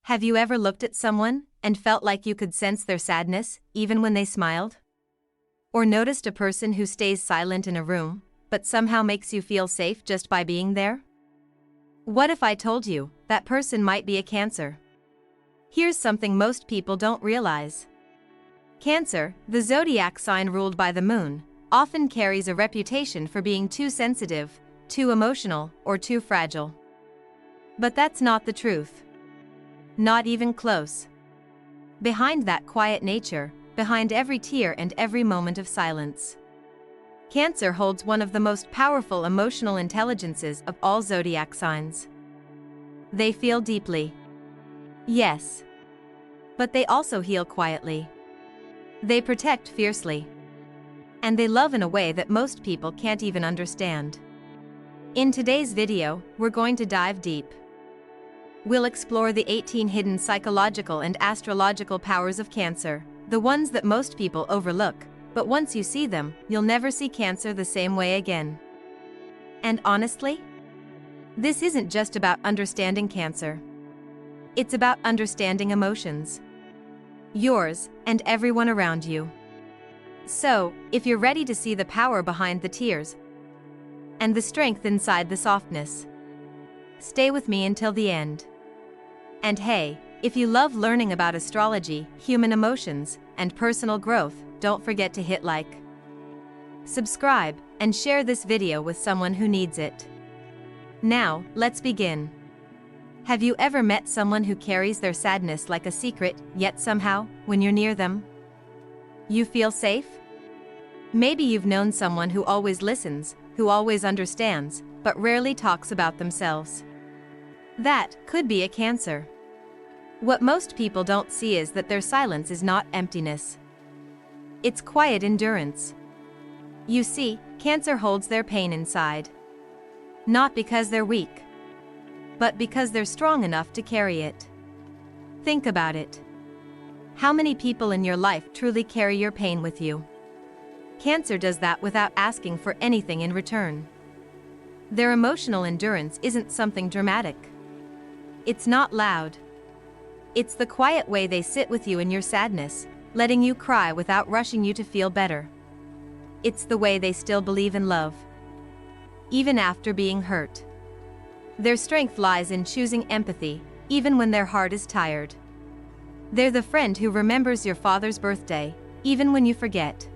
Have you ever looked at someone and felt like you could sense their sadness, even when they smiled? Or noticed a person who stays silent in a room, but somehow makes you feel safe just by being there? What if I told you that person might be a Cancer? Here's something most people don't realize. Cancer, the zodiac sign ruled by the moon, often carries a reputation for being too sensitive, too emotional, or too fragile. But that's not the truth. Not even close. Behind that quiet nature, behind every tear and every moment of silence, Cancer holds one of the most powerful emotional intelligences of all zodiac signs. They feel deeply. Yes. But they also heal quietly. They protect fiercely. And they love in a way that most people can't even understand. In today's video, we're going to dive deep. We'll explore the 18 hidden psychological and astrological powers of Cancer, the ones that most people overlook, but once you see them, you'll never see Cancer the same way again. And honestly, this isn't just about understanding Cancer. It's about understanding emotions. Yours, and everyone around you. So, if you're ready to see the power behind the tears, and the strength inside the softness, stay with me until the end. And hey, if you love learning about astrology, human emotions, and personal growth, don't forget to hit like, subscribe, and share this video with someone who needs it. Now, let's begin. Have you ever met someone who carries their sadness like a secret, yet somehow, when you're near them, you feel safe? Maybe you've known someone who always listens, who always understands, but rarely talks about themselves. That could be a Cancer. What most people don't see is that their silence is not emptiness. It's quiet endurance. You see, Cancer holds their pain inside. Not because they're weak, but because they're strong enough to carry it. Think about it. How many people in your life truly carry your pain with you? Cancer does that without asking for anything in return. Their emotional endurance isn't something dramatic. It's not loud. It's the quiet way they sit with you in your sadness, letting you cry without rushing you to feel better. It's the way they still believe in love, even after being hurt. Their strength lies in choosing empathy, even when their heart is tired. They're the friend who remembers your father's birthday, even when you forget.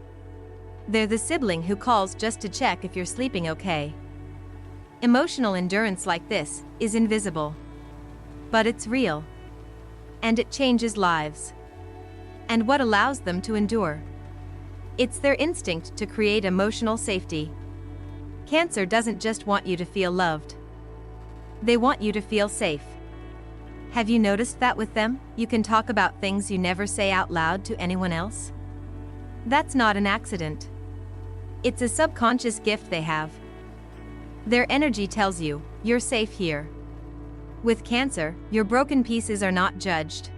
They're the sibling who calls just to check if you're sleeping okay. Emotional endurance like this is invisible. But it's real. And it changes lives. And what allows them to endure? It's their instinct to create emotional safety. Cancer doesn't just want you to feel loved. They want you to feel safe. Have you noticed that with them, you can talk about things you never say out loud to anyone else? That's not an accident. It's a subconscious gift they have. Their energy tells you, you're safe here. With Cancer, your broken pieces are not judged.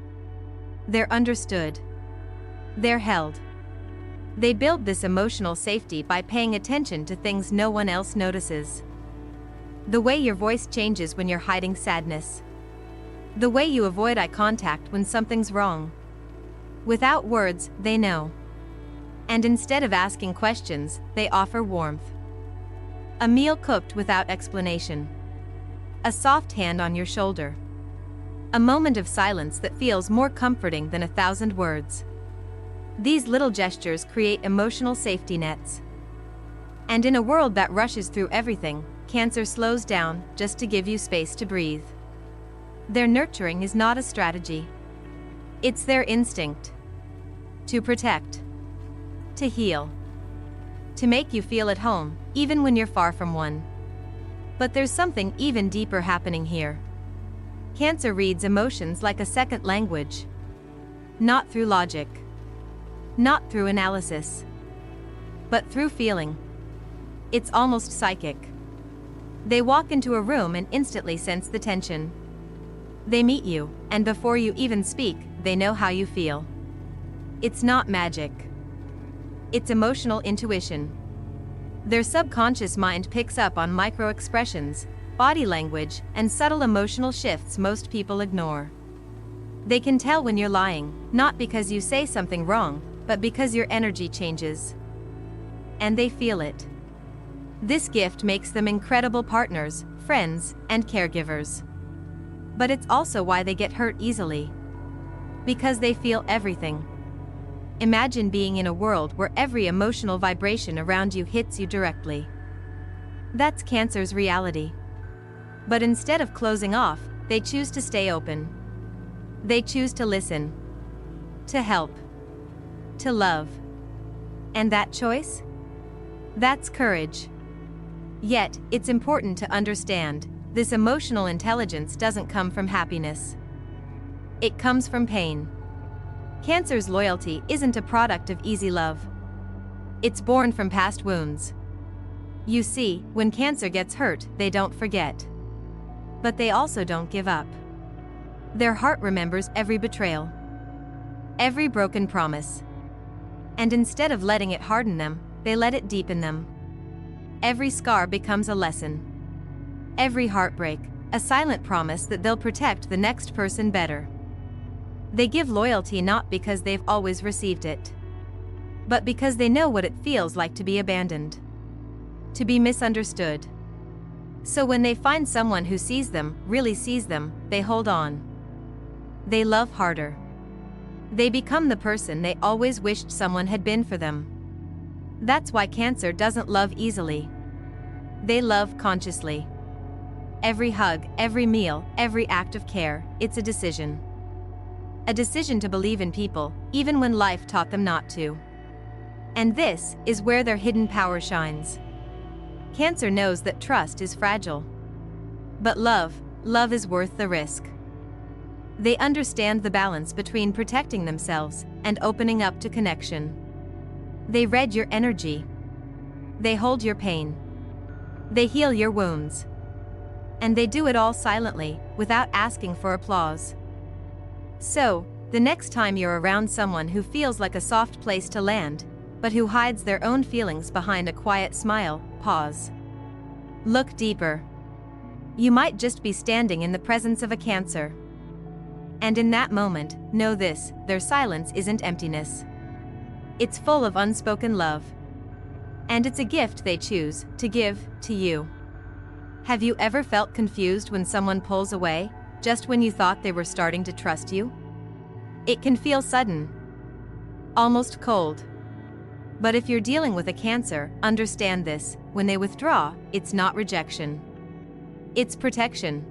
They're understood. They're held. They build this emotional safety by paying attention to things no one else notices. The way your voice changes when you're hiding sadness. The way you avoid eye contact when something's wrong. Without words, they know. And instead of asking questions, they offer warmth. A meal cooked without explanation. A soft hand on your shoulder. A moment of silence that feels more comforting than 1,000 words. These little gestures create emotional safety nets. And in a world that rushes through everything, Cancer slows down just to give you space to breathe. Their nurturing is not a strategy. It's their instinct. To protect. To heal. To make you feel at home, even when you're far from one. But there's something even deeper happening here. Cancer reads emotions like a second language. Not through logic. Not through analysis. But through feeling. It's almost psychic. They walk into a room and instantly sense the tension. They meet you, and before you even speak, they know how you feel. It's not magic. It's emotional intuition. Their subconscious mind picks up on micro-expressions, body language, and subtle emotional shifts most people ignore. They can tell when you're lying, not because you say something wrong, but because your energy changes. And they feel it. This gift makes them incredible partners, friends, and caregivers. But it's also why they get hurt easily. Because they feel everything. Imagine being in a world where every emotional vibration around you hits you directly. That's Cancer's reality. But instead of closing off, they choose to stay open. They choose to listen. To help. To love. And that choice? That's courage. Yet, it's important to understand, this emotional intelligence doesn't come from happiness. It comes from pain. Cancer's loyalty isn't a product of easy love. It's born from past wounds. You see, when Cancer gets hurt, they don't forget. But they also don't give up. Their heart remembers every betrayal. Every broken promise. And instead of letting it harden them, they let it deepen them. Every scar becomes a lesson. Every heartbreak, a silent promise that they'll protect the next person better. They give loyalty not because they've always received it, but because they know what it feels like to be abandoned, to be misunderstood. So when they find someone who sees them, really sees them, they hold on. They love harder. They become the person they always wished someone had been for them. That's why Cancer doesn't love easily. They love consciously. Every hug, every meal, every act of care, it's a decision. A decision to believe in people, even when life taught them not to. And this is where their hidden power shines. Cancer knows that trust is fragile. But love is worth the risk. They understand the balance between protecting themselves and opening up to connection. They read your energy. They hold your pain. They heal your wounds. And they do it all silently, without asking for applause. So, the next time you're around someone who feels like a soft place to land, but who hides their own feelings behind a quiet smile, pause. Look deeper. You might just be standing in the presence of a Cancer. And in that moment, know this, their silence isn't emptiness. It's full of unspoken love. And it's a gift they choose to give to you. Have you ever felt confused when someone pulls away, just when you thought they were starting to trust you? It can feel sudden. Almost cold. But if you're dealing with a Cancer, understand this, when they withdraw, it's not rejection. It's protection.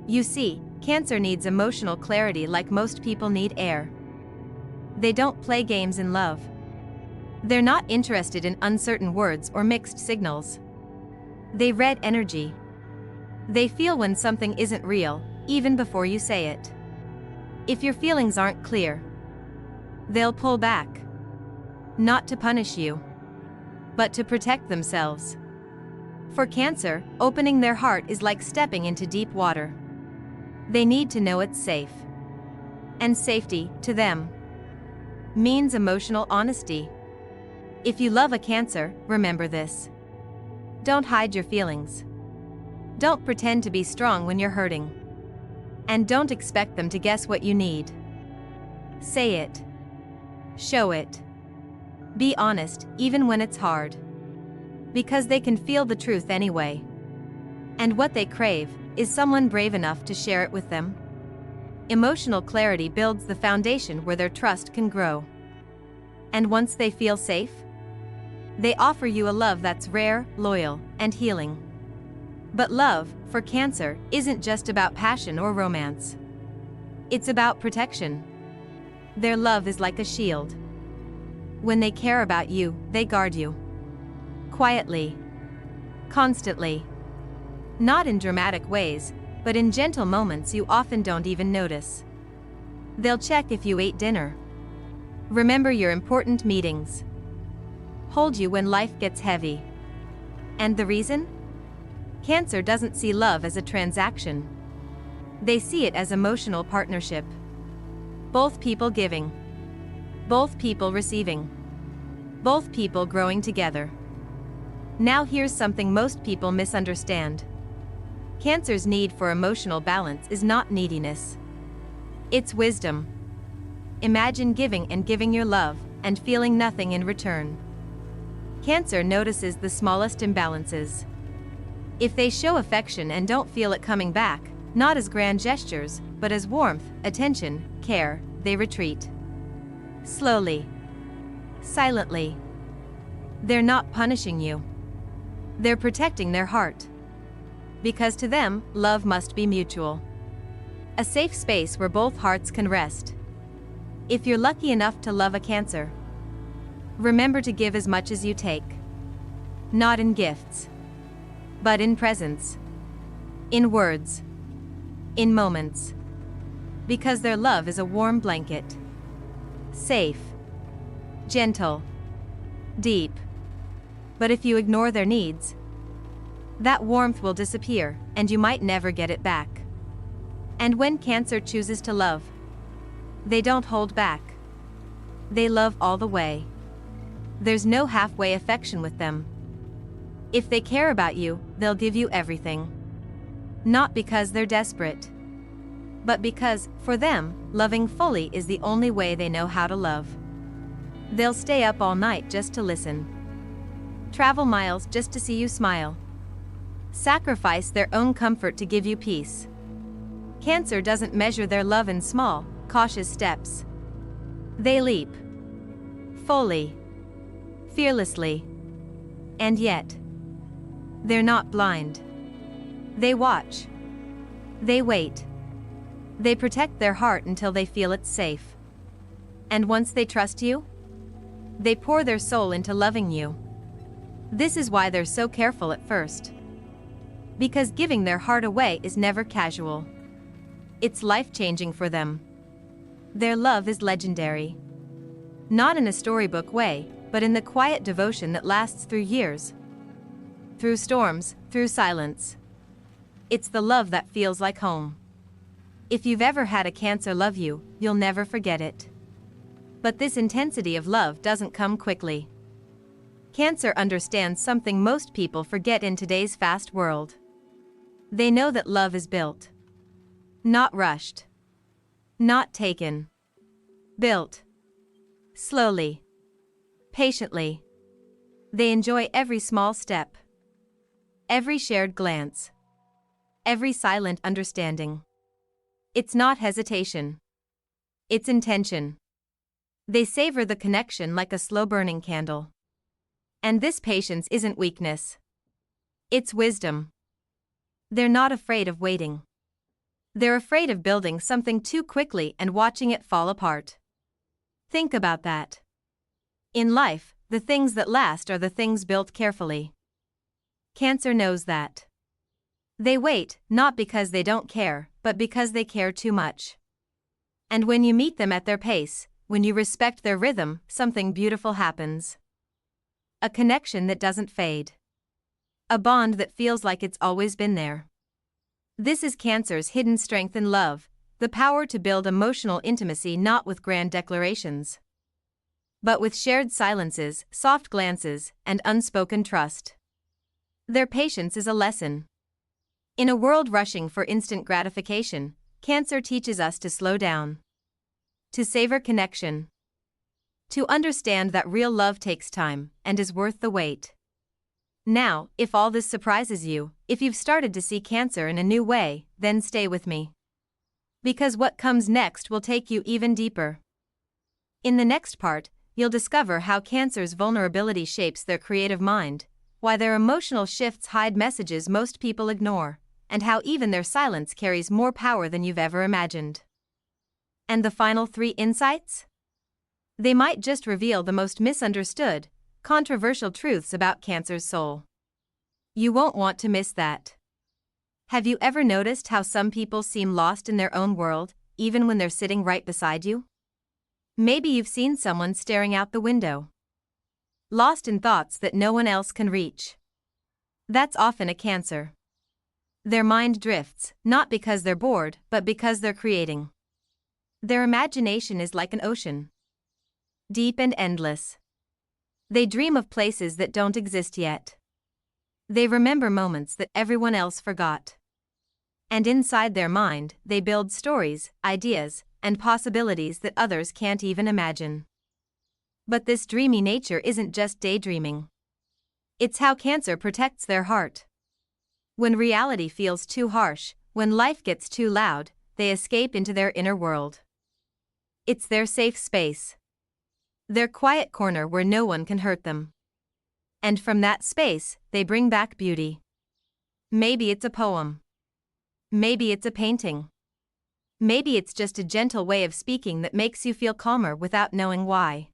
You see, Cancer needs emotional clarity like most people need air. They don't play games in love. They're not interested in uncertain words or mixed signals. They read energy. They feel when something isn't real, even before you say it. If your feelings aren't clear, they'll pull back. Not to punish you, but to protect themselves. For Cancer, opening their heart is like stepping into deep water. They need to know it's safe. And safety, to them, means emotional honesty. If you love a Cancer, remember this. Don't hide your feelings. Don't pretend to be strong when you're hurting. And don't expect them to guess what you need. Say it. Show it. Be honest, even when it's hard. Because they can feel the truth anyway. And what they crave is someone brave enough to share it with them. Emotional clarity builds the foundation where their trust can grow. And once they feel safe, they offer you a love that's rare, loyal, and healing. But love, for Cancer, isn't just about passion or romance. It's about protection. Their love is like a shield. When they care about you, they guard you. Quietly. Constantly. Not in dramatic ways, but in gentle moments you often don't even notice. They'll check if you ate dinner. Remember your important meetings. Hold you when life gets heavy. And the reason? Cancer doesn't see love as a transaction. They see it as emotional partnership. Both people giving. Both people receiving. Both people growing together. Now here's something most people misunderstand. Cancer's need for emotional balance is not neediness. It's wisdom. Imagine giving and giving your love, and feeling nothing in return. Cancer notices the smallest imbalances. If they show affection and don't feel it coming back, not as grand gestures, but as warmth, attention, care, they retreat. Slowly. Silently. They're not punishing you. They're protecting their heart. Because to them, love must be mutual. A safe space where both hearts can rest. If you're lucky enough to love a Cancer, remember to give as much as you take. Not in gifts, but in presence. In words. In moments. Because their love is a warm blanket. Safe. Gentle. Deep. But if you ignore their needs, that warmth will disappear, and you might never get it back. And when Cancer chooses to love, they don't hold back. They love all the way. There's no halfway affection with them. If they care about you, they'll give you everything. Not because they're desperate, but because, for them, loving fully is the only way they know how to love. They'll stay up all night just to listen. Travel miles just to see you smile. Sacrifice their own comfort to give you peace. Cancer doesn't measure their love in small, cautious steps. They leap. Fully. Fearlessly. And yet, they're not blind. They watch. They wait. They protect their heart until they feel it's safe. And once they trust you, they pour their soul into loving you. This is why they're so careful at first. Because giving their heart away is never casual. It's life-changing for them. Their love is legendary. Not in a storybook way, but in the quiet devotion that lasts through years. Through storms, through silence. It's the love that feels like home. If you've ever had a Cancer love you, you'll never forget it. But this intensity of love doesn't come quickly. Cancer understands something most people forget in today's fast world. They know that love is built. Not rushed. Not taken. Built. Slowly. Patiently. They enjoy every small step. Every shared glance. Every silent understanding. It's not hesitation. It's intention. They savor the connection like a slow-burning candle. And this patience isn't weakness. It's wisdom. They're not afraid of waiting. They're afraid of building something too quickly and watching it fall apart. Think about that. In life, the things that last are the things built carefully. Cancer knows that. They wait, not because they don't care, but because they care too much. And when you meet them at their pace, when you respect their rhythm, something beautiful happens. A connection that doesn't fade. A bond that feels like it's always been there. This is Cancer's hidden strength in love, the power to build emotional intimacy not with grand declarations, but with shared silences, soft glances, and unspoken trust. Their patience is a lesson. In a world rushing for instant gratification, Cancer teaches us to slow down. To savor connection. To understand that real love takes time and is worth the wait. Now, if all this surprises you, if you've started to see Cancer in a new way, then stay with me. Because what comes next will take you even deeper. In the next part, you'll discover how Cancer's vulnerability shapes their creative mind, why their emotional shifts hide messages most people ignore, and how even their silence carries more power than you've ever imagined. And the final 3 insights? They might just reveal the most misunderstood, controversial truths about Cancer's soul. You won't want to miss that. Have you ever noticed how some people seem lost in their own world, even when they're sitting right beside you? Maybe you've seen someone staring out the window, lost in thoughts that no one else can reach. That's often a Cancer. Their mind drifts, not because they're bored, but because they're creating. Their imagination is like an ocean. Deep and endless. They dream of places that don't exist yet. They remember moments that everyone else forgot. And inside their mind, they build stories, ideas, and possibilities that others can't even imagine. But this dreamy nature isn't just daydreaming. It's how Cancer protects their heart. When reality feels too harsh, when life gets too loud, they escape into their inner world. It's their safe space. Their quiet corner where no one can hurt them. And from that space, they bring back beauty. Maybe it's a poem. Maybe it's a painting. Maybe it's just a gentle way of speaking that makes you feel calmer without knowing why.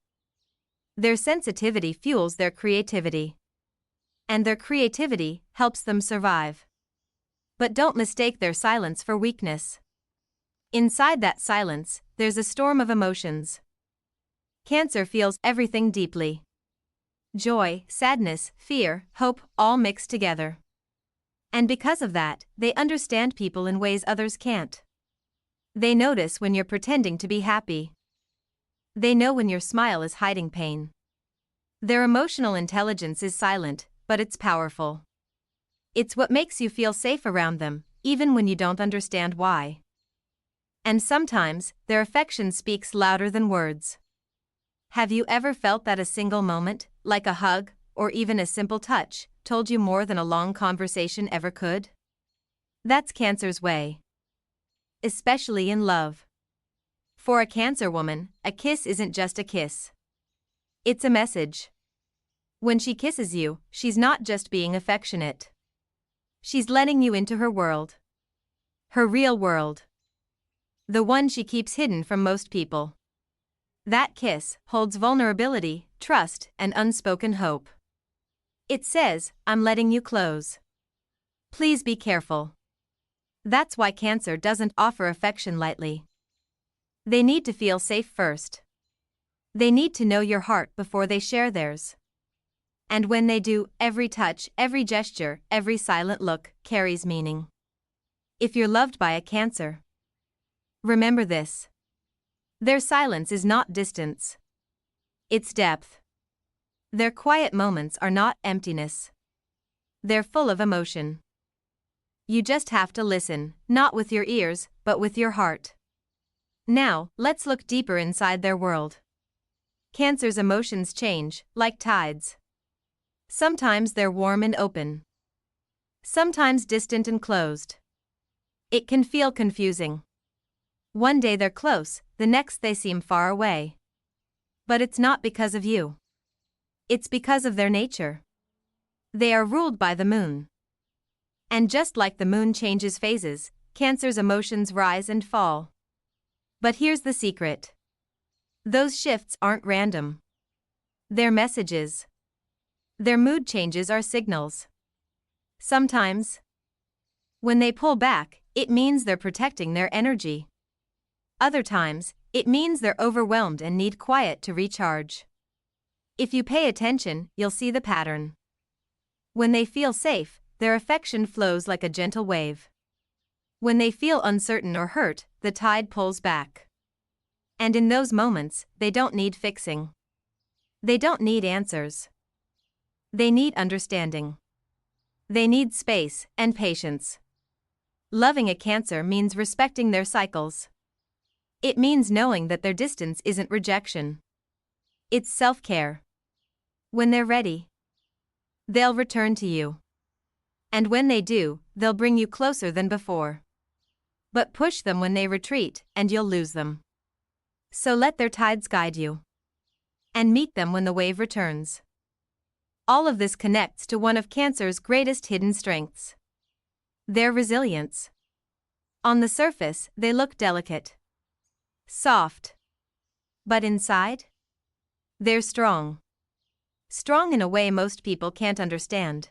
Their sensitivity fuels their creativity. And their creativity helps them survive. But don't mistake their silence for weakness. Inside that silence, there's a storm of emotions. Cancer feels everything deeply. Joy, sadness, fear, hope, all mixed together. And because of that, they understand people in ways others can't. They notice when you're pretending to be happy. They know when your smile is hiding pain. Their emotional intelligence is silent, but it's powerful. It's what makes you feel safe around them, even when you don't understand why. And sometimes, their affection speaks louder than words. Have you ever felt that a single moment, like a hug, or even a simple touch, told you more than a long conversation ever could? That's Cancer's way. Especially in love. For a Cancer woman, a kiss isn't just a kiss. It's a message. When she kisses you, she's not just being affectionate. She's letting you into her world. Her real world. The one she keeps hidden from most people. That kiss holds vulnerability, trust, and unspoken hope. It says, I'm letting you close. Please be careful. That's why Cancer doesn't offer affection lightly. They need to feel safe first. They need to know your heart before they share theirs. And when they do, every touch, every gesture, every silent look carries meaning. If you're loved by a Cancer, remember this. Their silence is not distance. It's depth. Their quiet moments are not emptiness. They're full of emotion. You just have to listen, not with your ears, but with your heart. Now, let's look deeper inside their world. Cancer's emotions change, like tides. Sometimes they're warm and open. Sometimes distant and closed. It can feel confusing. One day they're close, the next they seem far away. But it's not because of you. It's because of their nature. They are ruled by the moon. And just like the moon changes phases, Cancer's emotions rise and fall. But here's the secret. Those shifts aren't random. They're messages. Their mood changes are signals. Sometimes, when they pull back, it means they're protecting their energy. Other times, it means they're overwhelmed and need quiet to recharge. If you pay attention, you'll see the pattern. When they feel safe, their affection flows like a gentle wave. When they feel uncertain or hurt, the tide pulls back. And in those moments, they don't need fixing. They don't need answers. They need understanding. They need space and patience. Loving a Cancer means respecting their cycles. It means knowing that their distance isn't rejection. It's self-care. When they're ready, they'll return to you. And when they do, they'll bring you closer than before. But push them when they retreat, and you'll lose them. So let their tides guide you. And meet them when the wave returns. All of this connects to one of Cancer's greatest hidden strengths. Their resilience. On the surface, they look delicate. Soft. But inside? They're strong. Strong in a way most people can't understand.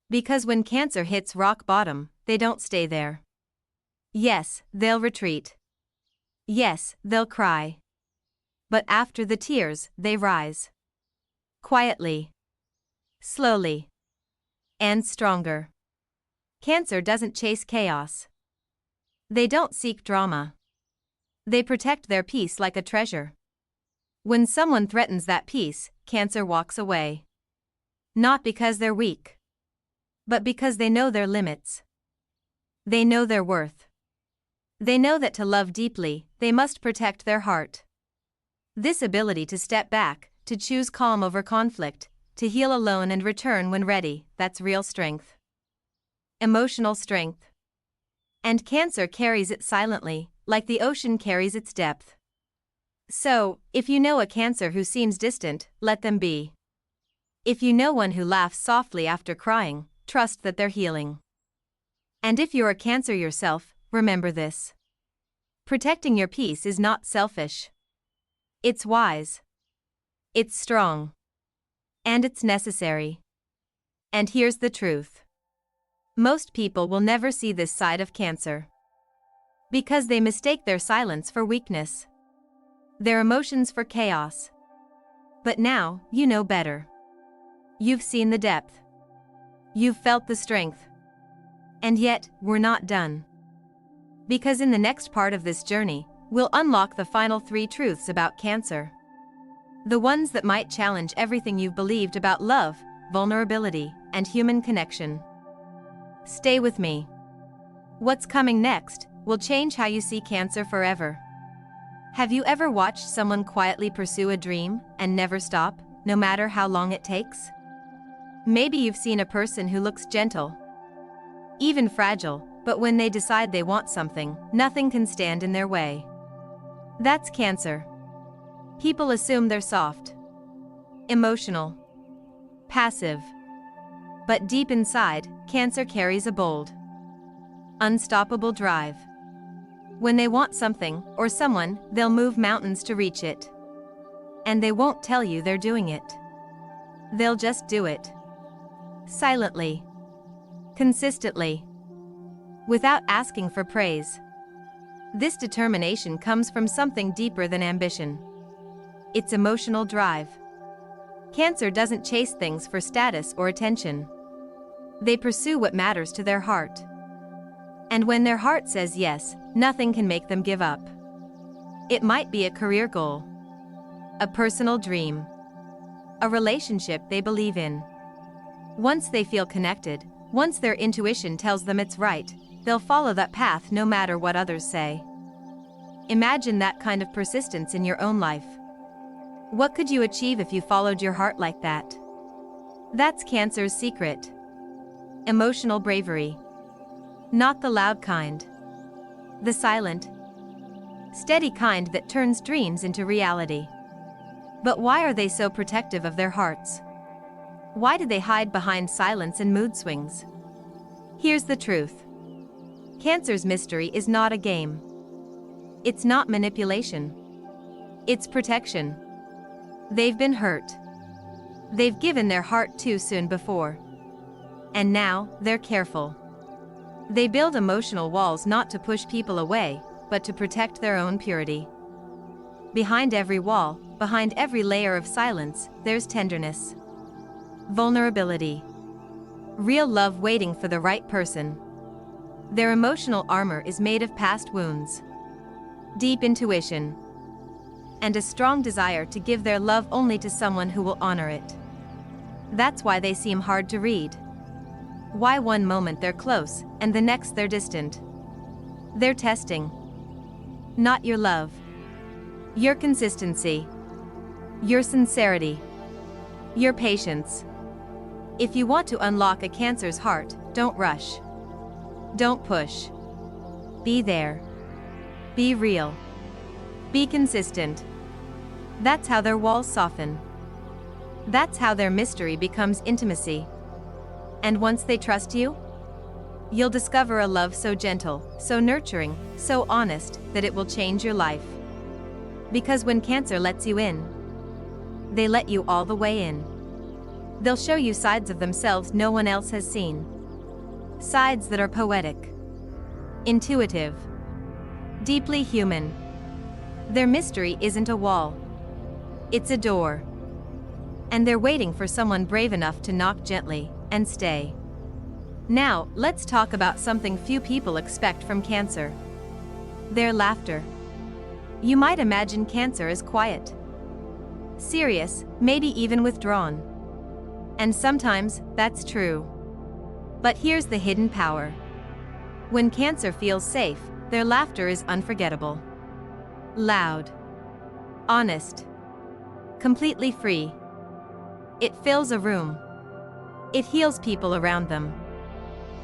Because when Cancer hits rock bottom, they don't stay there. Yes, they'll retreat. Yes, they'll cry. But after the tears, they rise. Quietly. Slowly. And stronger. Cancer doesn't chase chaos. They don't seek drama. They protect their peace like a treasure. When someone threatens that peace, Cancer walks away. Not because they're weak. But because they know their limits. They know their worth. They know that to love deeply, they must protect their heart. This ability to step back, to choose calm over conflict, to heal alone and return when ready, that's real strength. Emotional strength. And Cancer carries it silently, like the ocean carries its depth. So, if you know a Cancer who seems distant, let them be. If you know one who laughs softly after crying, trust that they're healing. And if you're a Cancer yourself, remember this. Protecting your peace is not selfish. It's wise. It's strong. And it's necessary. And here's the truth. Most people will never see this side of Cancer. Because they mistake their silence for weakness. Their emotions for chaos. But now, you know better. You've seen the depth. You've felt the strength. And yet, we're not done. Because in the next part of this journey, we'll unlock the final 3 truths about Cancer. The ones that might challenge everything you've believed about love, vulnerability, and human connection. Stay with me. What's coming next will change how you see Cancer forever. Have you ever watched someone quietly pursue a dream and never stop, no matter how long it takes? Maybe you've seen a person who looks gentle, even fragile, but when they decide they want something, nothing can stand in their way. That's Cancer. People assume they're soft, emotional, passive. But deep inside, Cancer carries a bold, unstoppable drive. When they want something or someone, they'll move mountains to reach it. And they won't tell you they're doing it. They'll just do it. Silently. Consistently. Without asking for praise. This determination comes from something deeper than ambition. It's emotional drive. Cancer doesn't chase things for status or attention. They pursue what matters to their heart. And when their heart says yes, nothing can make them give up. It might be a career goal, a personal dream, a relationship they believe in. Once they feel connected, once their intuition tells them it's right, they'll follow that path no matter what others say. Imagine that kind of persistence in your own life. What could you achieve if you followed your heart like that? That's Cancer's secret. Emotional bravery. Not the loud kind. The silent, steady kind that turns dreams into reality. But why are they so protective of their hearts? Why do they hide behind silence and mood swings? Here's the truth. Cancer's mystery is not a game. It's not manipulation. It's protection. They've been hurt. They've given their heart too soon before. And now, they're careful. They build emotional walls not to push people away, but to protect their own purity. Behind every wall, behind every layer of silence, there's tenderness. Vulnerability. Real love waiting for the right person. Their emotional armor is made of past wounds, deep intuition, and a strong desire to give their love only to someone who will honor it. That's why they seem hard to read. Why one moment they're close, and the next they're distant. They're testing. Not your love. Your consistency. Your sincerity. Your patience. If you want to unlock a Cancer's heart, don't rush. Don't push. Be there. Be real. Be consistent. That's how their walls soften. That's how their mystery becomes intimacy. And once they trust you, you'll discover a love so gentle, so nurturing, so honest, that it will change your life. Because when Cancer lets you in, they let you all the way in. They'll show you sides of themselves no one else has seen. Sides that are poetic, intuitive, deeply human. Their mystery isn't a wall. It's a door. And they're waiting for someone brave enough to knock gently and stay. Now, let's talk about something few people expect from Cancer. Their laughter. You might imagine Cancer as quiet, serious, maybe even withdrawn. And sometimes, that's true. But here's the hidden power. When Cancer feels safe, Their laughter is unforgettable. Loud. Honest. Completely free. It fills a room. It heals people around them.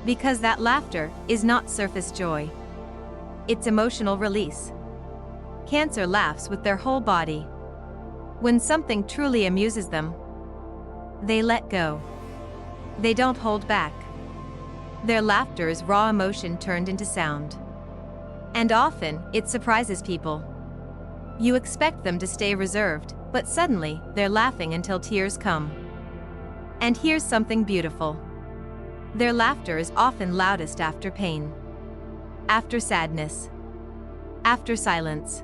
Because that laughter is not surface joy. It's emotional release. Cancer laughs with their whole body. When something truly amuses them, they let go. They don't hold back. Their laughter is raw emotion turned into sound. And often, it surprises people. You expect them to stay reserved, but suddenly, they're laughing until tears come. And here's something beautiful. Their laughter is often loudest after pain. After sadness. After silence.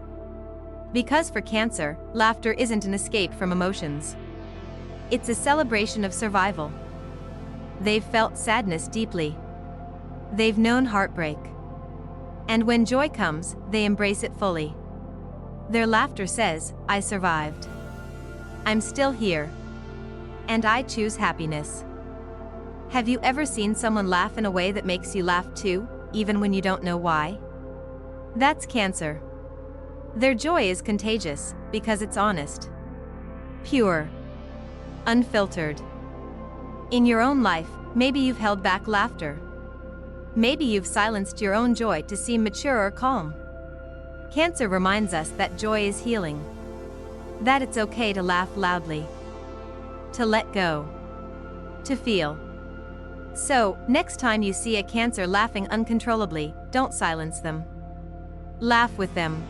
Because for Cancer, laughter isn't an escape from emotions. It's a celebration of survival. They've felt sadness deeply. They've known heartbreak. And when joy comes, they embrace it fully. Their laughter says, I survived. I'm still here. And I choose happiness. Have you ever seen someone laugh in a way that makes you laugh too, even when you don't know why? That's Cancer. Their joy is contagious, because it's honest. Pure. Unfiltered. In your own life, maybe you've held back laughter. Maybe you've silenced your own joy to seem mature or calm. Cancer reminds us that joy is healing. That it's okay to laugh loudly. To let go. To feel. So, next time you see a Cancer laughing uncontrollably, don't silence them. Laugh with them.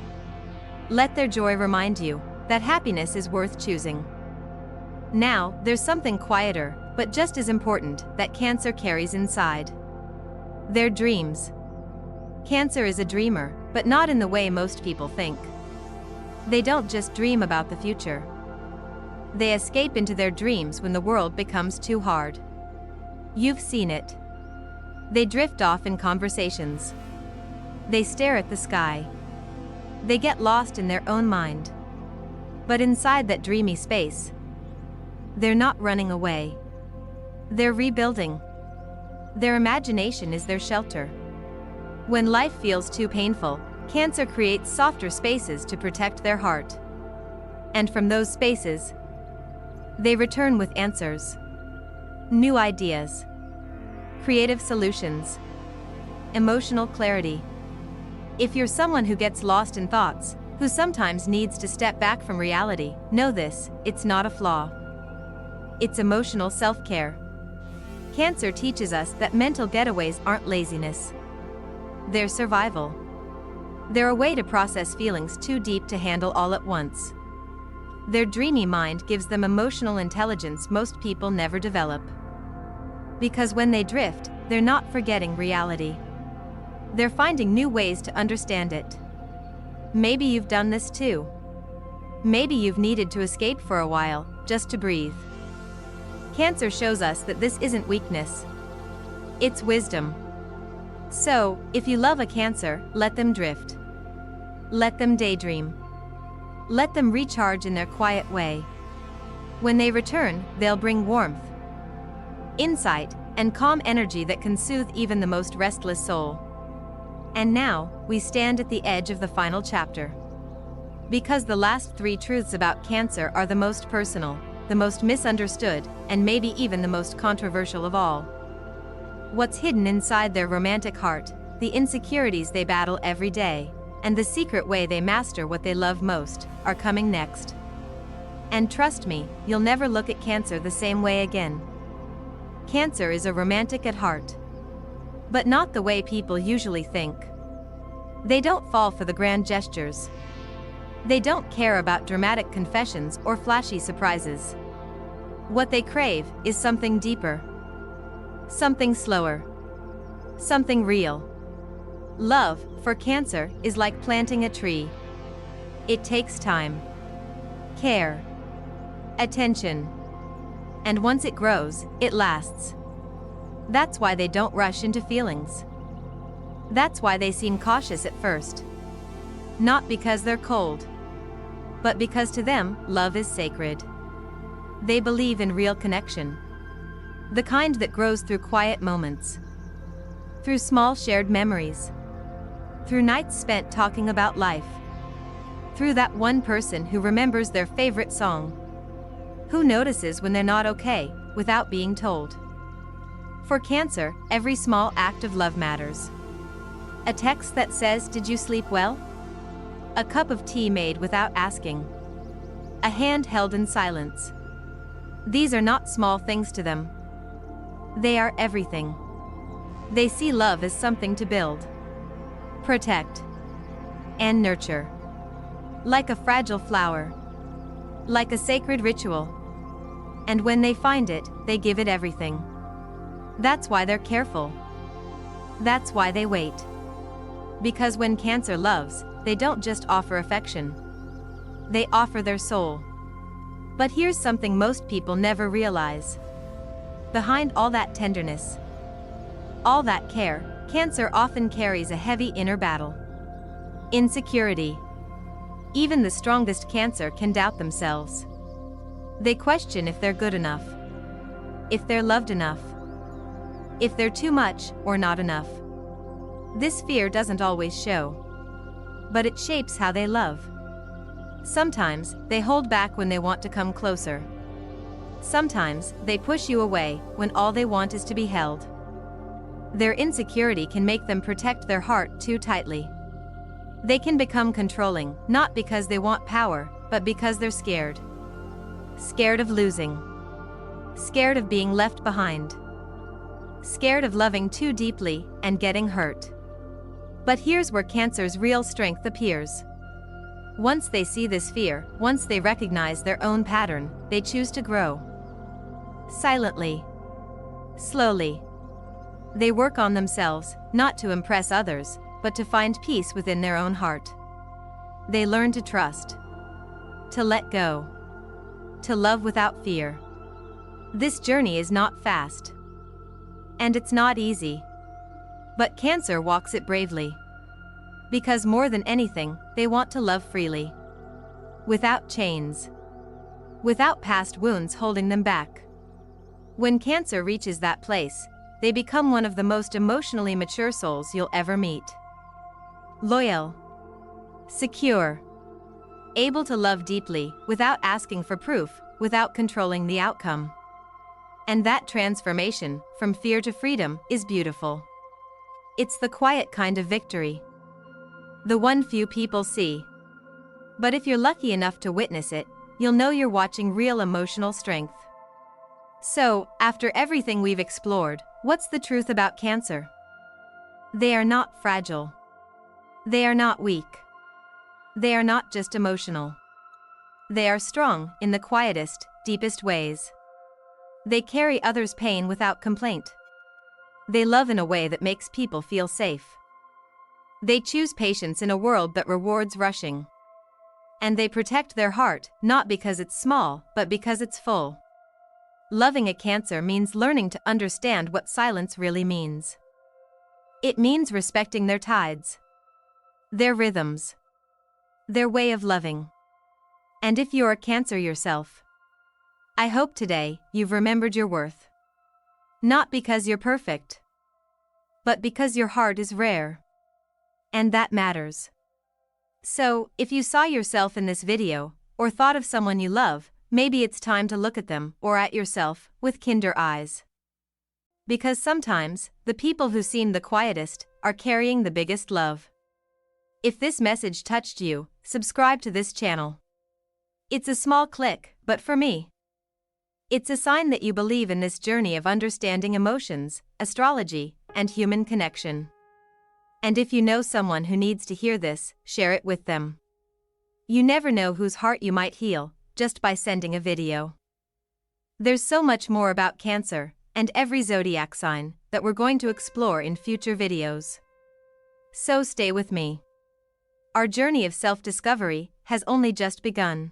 Let their joy remind you that happiness is worth choosing. Now, there's something quieter, but just as important, that Cancer carries inside. Their dreams. Cancer is a dreamer, but not in the way most people think. They don't just dream about the future. They escape into their dreams when the world becomes too hard. You've seen it. They drift off in conversations. They stare at the sky. They get lost in their own mind. But inside that dreamy space, they're not running away. They're rebuilding. Their imagination is their shelter. When life feels too painful, Cancer creates softer spaces to protect their heart. And from those spaces, they return with answers. New ideas. Creative solutions. Emotional clarity. If you're someone who gets lost in thoughts, who sometimes needs to step back from reality, know this, it's not a flaw. It's emotional self-care. Cancer teaches us that mental getaways aren't laziness. They're survival. They're a way to process feelings too deep to handle all at once. Their dreamy mind gives them emotional intelligence most people never develop. Because when they drift, they're not forgetting reality. They're finding new ways to understand it. Maybe you've done this too. Maybe you've needed to escape for a while, just to breathe. Cancer shows us that this isn't weakness. It's wisdom. So, if you love a Cancer, let them drift. Let them daydream. Let them recharge in their quiet way. When they return, they'll bring warmth, insight, and calm energy that can soothe even the most restless soul. And now, we stand at the edge of the final chapter. Because the last 3 truths about Cancer are the most personal, the most misunderstood, and maybe even the most controversial of all. What's hidden inside their romantic heart, the insecurities they battle every day, and the secret way they master what they love most, are coming next. And trust me, you'll never look at Cancer the same way again. Cancer is a romantic at heart. But not the way people usually think. They don't fall for the grand gestures. They don't care about dramatic confessions or flashy surprises. What they crave is something deeper. Something slower. Something real. Love, for Cancer, is like planting a tree. It takes time. Care. Attention. And once it grows, it lasts. That's why they don't rush into feelings. That's why they seem cautious at first. Not because they're cold, but because to them, love is sacred. They believe in real connection. The kind that grows through quiet moments. Through small shared memories. through nights spent talking about life, through that one person who remembers their favorite song, who notices when they're not okay, without being told. For Cancer, every small act of love matters. A text that says, "Did you sleep well?" A cup of tea made without asking. A hand held in silence. These are not small things to them. They are everything. They see love as something to build, protect, and nurture. Like a fragile flower. Like a sacred ritual. And when they find it, they give it everything. That's why they're careful. That's why they wait. Because when Cancer loves, they don't just offer affection. They offer their soul. But here's something most people never realize. Behind all that tenderness, all that care, Cancer often carries a heavy inner battle. Insecurity. Even the strongest Cancer can doubt themselves. They question if they're good enough, if they're loved enough, if they're too much or not enough. This fear doesn't always show, but it shapes how they love. Sometimes, they hold back when they want to come closer. Sometimes, they push you away when all they want is to be held. Their insecurity can make them protect their heart too tightly. They can become controlling, not because they want power, but because they're scared. Scared of losing. Scared of being left behind. Scared of loving too deeply and getting hurt. But here's where Cancer's real strength appears. Once they see this fear, once they recognize their own pattern, they choose to grow. Silently. Slowly. They work on themselves, not to impress others, but to find peace within their own heart. They learn to trust. To let go. To love without fear. This journey is not fast. And it's not easy. But Cancer walks it bravely. Because more than anything, they want to love freely. Without chains. Without past wounds holding them back. When Cancer reaches that place, they become one of the most emotionally mature souls you'll ever meet. Loyal. Secure. Able to love deeply, without asking for proof, without controlling the outcome. And that transformation, from fear to freedom, is beautiful. It's the quiet kind of victory. The one few people see. But if you're lucky enough to witness it, you'll know you're watching real emotional strength. So, after everything we've explored, what's the truth about Cancer? They are not fragile. They are not weak. They are not just emotional. They are strong in the quietest, deepest ways. They carry others' pain without complaint. They love in a way that makes people feel safe. They choose patience in a world that rewards rushing. And they protect their heart, not because it's small, but because it's full. Loving a Cancer means learning to understand what silence really means. It means respecting their tides, their rhythms, their way of loving. And if you're a Cancer yourself, I hope today you've remembered your worth. Not because you're perfect, but because your heart is rare. And that matters. So, if you saw yourself in this video, or thought of someone you love, maybe it's time to look at them, or at yourself, with kinder eyes. Because sometimes, the people who seem the quietest, are carrying the biggest love. If this message touched you, subscribe to this channel. It's a small click, but for me, it's a sign that you believe in this journey of understanding emotions, astrology, and human connection. And if you know someone who needs to hear this, share it with them. You never know whose heart you might heal, just by sending a video. There's so much more about Cancer, and every zodiac sign, that we're going to explore in future videos. So stay with me. Our journey of self-discovery has only just begun.